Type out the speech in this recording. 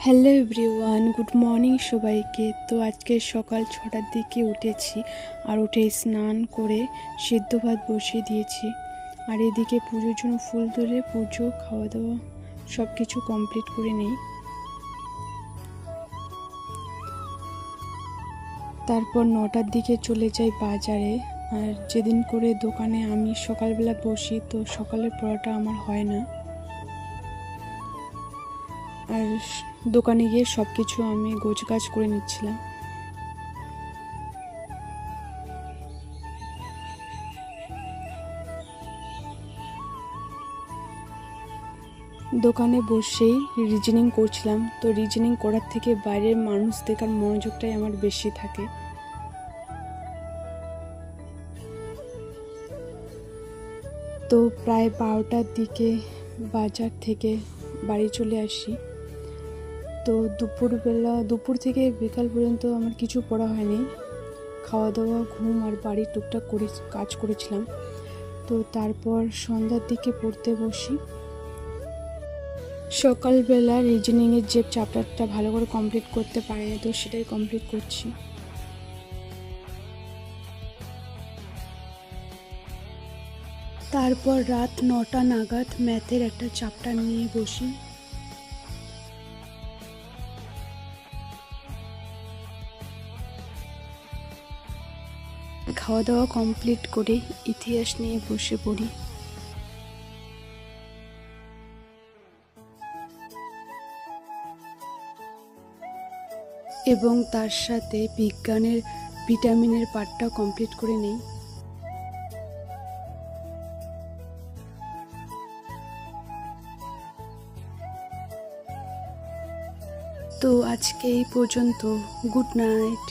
Hello everyone, good morning সবাইকে। তো আজকে সকাল 6টার দিকে উঠেছি, আর উঠে স্নান করে সিদ্ধ ভাত বসিয়ে দিয়েছি। আর এদিকে পুজোর জন্য ফুল তুলে পুজো, খাওয়া দাওয়া সব কিছু কমপ্লিট করে নিই। তারপর 9টার দিকে চলে যাই বাজারে। আর যেদিন করে দোকানে আমি সকালবেলা বসি, তো সকালের পড়াটা আমার হয় না। আর দোকানে গিয়ে সব কিছু আমি গোছগাছ করে নিচ্ছিলাম। দোকানে বসেই রিজনিং করছিলাম। তো রিজনিং করার থেকে বাইরের মানুষ দেখার মনোযোগটাই আমার বেশি থাকে। তো প্রায় 12টার দিকে বাজার থেকে বাড়ি চলে আসি। তো দুপুর থেকে বিকাল পর্যন্ত আমার কিছু পড়া হয়নি। খাওয়া দাওয়া, ঘুম আর বাড়ির টুকটাক কাজ করেছিলাম। তো তারপর সন্ধ্যার দিকে পড়তে বসি। সকালবেলা রিজনিংয়ের যে চ্যাপ্টারটা ভালো করে কমপ্লিট করতে পারিনি, তো সেটাই কমপ্লিট করছি। তারপর রাত 9টা নাগাদ ম্যাথের একটা চ্যাপ্টার নিয়ে বসি। খাওয়া দাওয়া কমপ্লিট করে ইতিহাস নিয়ে বসে পড়ি। এবং তার সাথে বিজ্ঞানের ভিটামিনের পার্টটা কমপ্লিট করে নেই। তো আজকে এই পর্যন্ত। Good night.